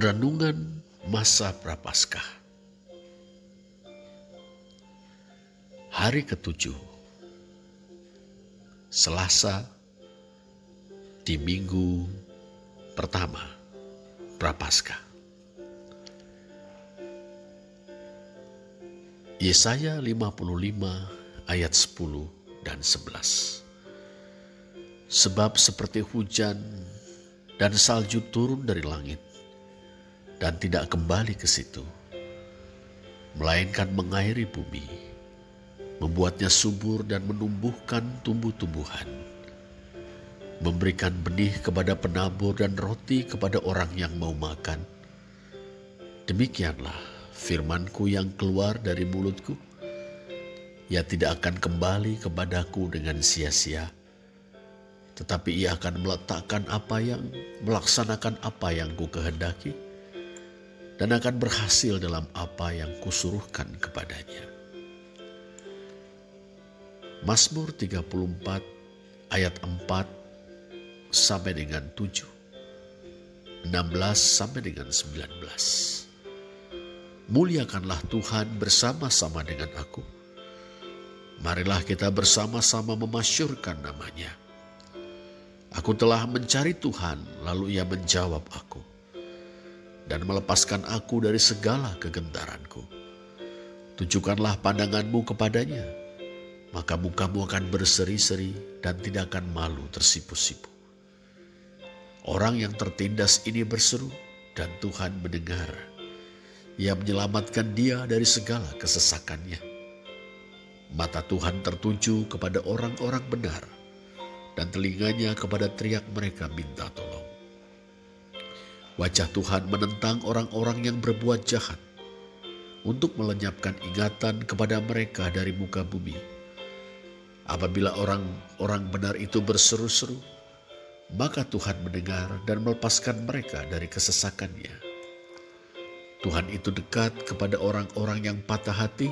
Renungan masa Prapaskah. Hari ke-7, Selasa di minggu pertama Prapaskah. Yesaya 55 ayat 10 dan 11. Sebab seperti hujan dan salju turun dari langit dan tidak kembali ke situ, melainkan mengairi bumi, membuatnya subur dan menumbuhkan tumbuh-tumbuhan, memberikan benih kepada penabur dan roti kepada orang yang mau makan. Demikianlah firman-Ku yang keluar dari mulut-Ku. Ia tidak akan kembali kepadaku dengan sia-sia, tetapi ia akan melaksanakan apa yang Ku kehendaki, dan akan berhasil dalam apa yang Kusuruhkan kepadanya. Mazmur 34 ayat 4 sampai dengan 7, 16 sampai dengan 19. Muliakanlah Tuhan bersama-sama dengan aku. Marilah kita bersama-sama memasyurkan namanya. Aku telah mencari Tuhan, lalu Ia menjawab aku dan melepaskan aku dari segala kegentaranku. Tunjukkanlah pandanganmu kepadanya, maka mukamu akan berseri-seri dan tidak akan malu tersipu-sipu. Orang yang tertindas ini berseru, dan Tuhan mendengar. Ia menyelamatkan dia dari segala kesesakannya. Mata Tuhan tertuju kepada orang-orang benar, dan telinganya kepada teriak mereka minta tolong. Wajah Tuhan menentang orang-orang yang berbuat jahat, untuk melenyapkan ingatan kepada mereka dari muka bumi. Apabila orang-orang benar itu berseru-seru, maka Tuhan mendengar dan melepaskan mereka dari kesesakannya. Tuhan itu dekat kepada orang-orang yang patah hati,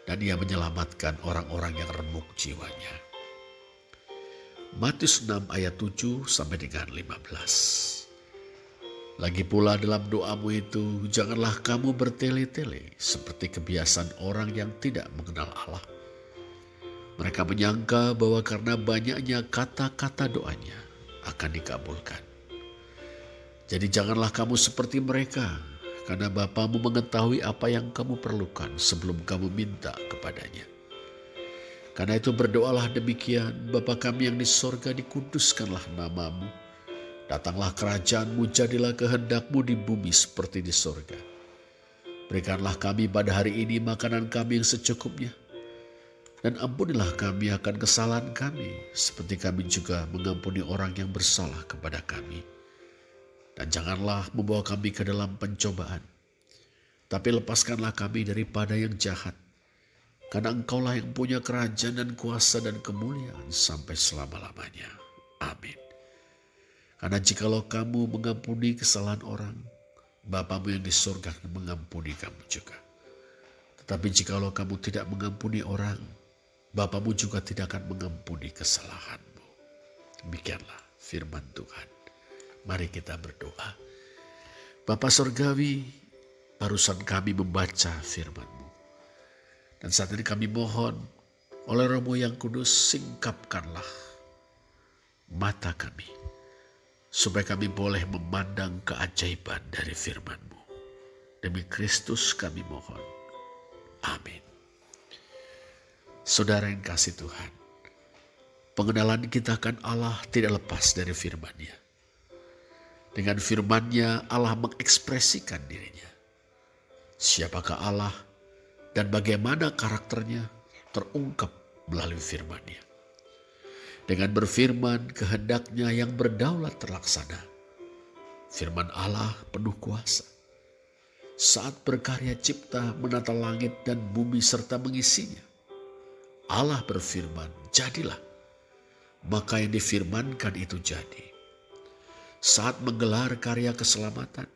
dan Ia menyelamatkan orang-orang yang remuk jiwanya. Matius 6 ayat 7 sampai dengan 15. Lagi pula dalam doamu itu, janganlah kamu bertele-tele seperti kebiasaan orang yang tidak mengenal Allah. Mereka menyangka bahwa karena banyaknya kata-kata doanya akan dikabulkan. Jadi janganlah kamu seperti mereka, karena Bapamu mengetahui apa yang kamu perlukan sebelum kamu minta kepadanya. Karena itu berdoalah demikian, Bapa kami yang di sorga, dikuduskanlah namamu. Datanglah kerajaan-Mu, jadilah kehendak-Mu di bumi seperti di sorga. Berikanlah kami pada hari ini makanan kami yang secukupnya. Dan ampunilah kami akan kesalahan kami, seperti kami juga mengampuni orang yang bersalah kepada kami. Dan janganlah membawa kami ke dalam pencobaan, tapi lepaskanlah kami daripada yang jahat. Karena Engkaulah yang punya kerajaan dan kuasa dan kemuliaan sampai selama-lamanya. Amin. Karena jikalau kamu mengampuni kesalahan orang, Bapamu yang di surga akan mengampuni kamu juga. Tetapi jikalau kamu tidak mengampuni orang, Bapamu juga tidak akan mengampuni kesalahanmu. Demikianlah firman Tuhan. Mari kita berdoa. Bapa Surgawi, barusan kami membaca firman-Mu. Dan saat ini kami mohon, oleh Roh-Mu yang kudus, singkapkanlah mata kami, supaya kami boleh memandang keajaiban dari firman-Mu. Demi Kristus kami mohon. Amin. Saudara yang kasih Tuhan, pengenalan kita akan Allah tidak lepas dari firman-Nya. Dengan firman-Nya Allah mengekspresikan dirinya. Siapakah Allah dan bagaimana karakternya terungkap melalui firman-Nya. Dengan berfirman, kehendak-Nya yang berdaulat terlaksana. Firman Allah penuh kuasa. Saat berkarya cipta, menata langit dan bumi serta mengisinya, Allah berfirman, jadilah. Maka yang difirmankan itu jadi. Saat menggelar karya keselamatan,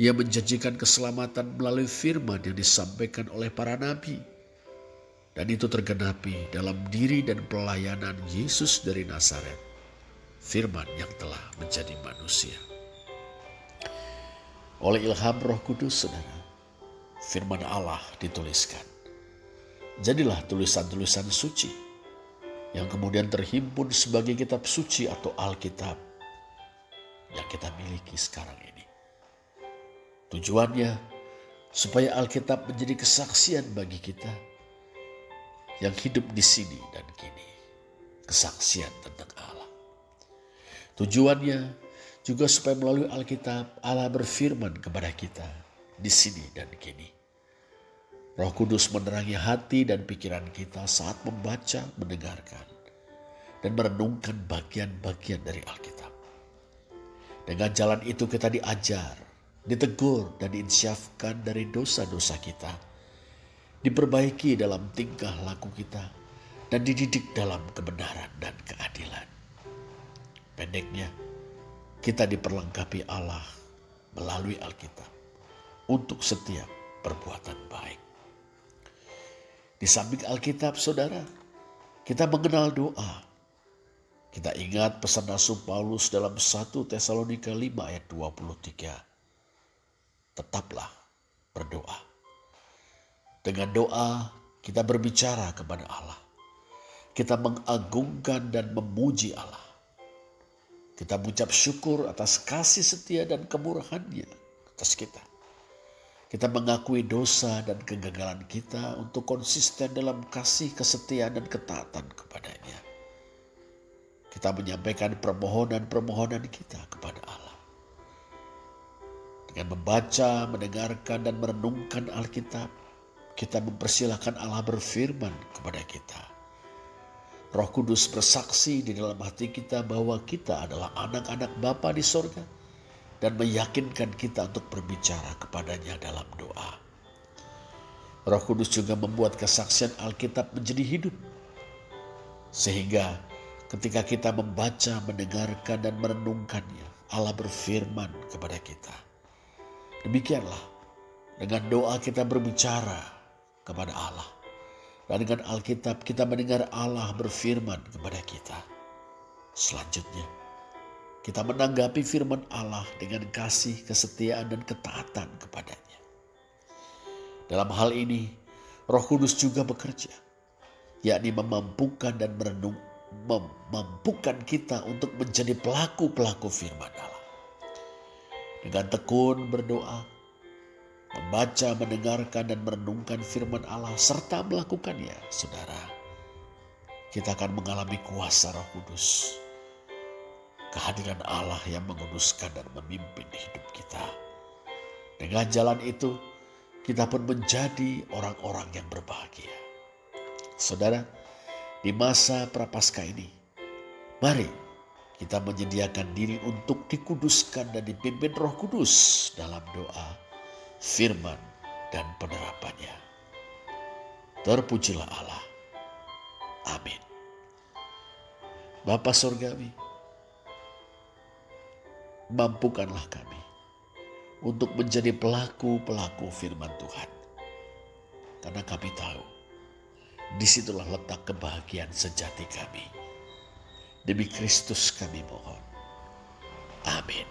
Ia menjanjikan keselamatan melalui firman yang disampaikan oleh para nabi. Dan itu tergenapi dalam diri dan pelayanan Yesus dari Nazaret, firman yang telah menjadi manusia. Oleh ilham Roh Kudus, saudara, firman Allah dituliskan. Jadilah tulisan-tulisan suci yang kemudian terhimpun sebagai kitab suci atau Alkitab yang kita miliki sekarang ini. Tujuannya supaya Alkitab menjadi kesaksian bagi kita yang hidup di sini dan kini. Kesaksian tentang Allah. Tujuannya juga supaya melalui Alkitab Allah berfirman kepada kita di sini dan kini. Roh Kudus menerangi hati dan pikiran kita saat membaca, mendengarkan, dan merenungkan bagian-bagian dari Alkitab. Dengan jalan itu kita diajar, ditegur, dan diinsyafkan dari dosa-dosa kita, diperbaiki dalam tingkah laku kita, dan dididik dalam kebenaran dan keadilan. Pendeknya, kita diperlengkapi Allah melalui Alkitab untuk setiap perbuatan baik. Di samping Alkitab, saudara, kita mengenal doa. Kita ingat pesan Rasul Paulus dalam 1 Tesalonika 5 ayat 23. Tetaplah berdoa. Dengan doa, kita berbicara kepada Allah. Kita mengagungkan dan memuji Allah. Kita mengucap syukur atas kasih setia dan kemurahan-Nya atas kita. Kita mengakui dosa dan kegagalan kita untuk konsisten dalam kasih, kesetiaan, dan ketaatan kepada-Nya. Kita menyampaikan permohonan-permohonan kita kepada Allah. Dengan membaca, mendengarkan, dan merenungkan Alkitab, kita mempersilahkan Allah berfirman kepada kita. Roh Kudus bersaksi di dalam hati kita bahwa kita adalah anak-anak Bapa di sorga, dan meyakinkan kita untuk berbicara kepadanya dalam doa. Roh Kudus juga membuat kesaksian Alkitab menjadi hidup. Sehingga ketika kita membaca, mendengarkan, dan merenungkannya, Allah berfirman kepada kita. Demikianlah, dengan doa kita berbicara kepada Allah. Dan dengan Alkitab kita mendengar Allah berfirman kepada kita. Selanjutnya, kita menanggapi firman Allah dengan kasih, kesetiaan, dan ketaatan kepadanya. Dalam hal ini, Roh Kudus juga bekerja, yakni memampukan kita untuk menjadi pelaku-pelaku firman Allah. Dengan tekun berdoa, membaca, mendengarkan, dan merenungkan firman Allah, serta melakukannya, saudara, kita akan mengalami kuasa Roh Kudus. Kehadiran Allah yang menguduskan dan memimpin hidup kita. Dengan jalan itu, kita pun menjadi orang-orang yang berbahagia. Saudara, di masa Prapaskah ini, mari kita menyediakan diri untuk dikuduskan dan dipimpin Roh Kudus dalam doa, firman, dan penerapannya. Terpujilah Allah. Amin. Bapa Surgawi, mampukanlah kami untuk menjadi pelaku-pelaku firman Tuhan. Karena kami tahu, disitulah letak kebahagiaan sejati kami. Demi Kristus kami mohon. Amin.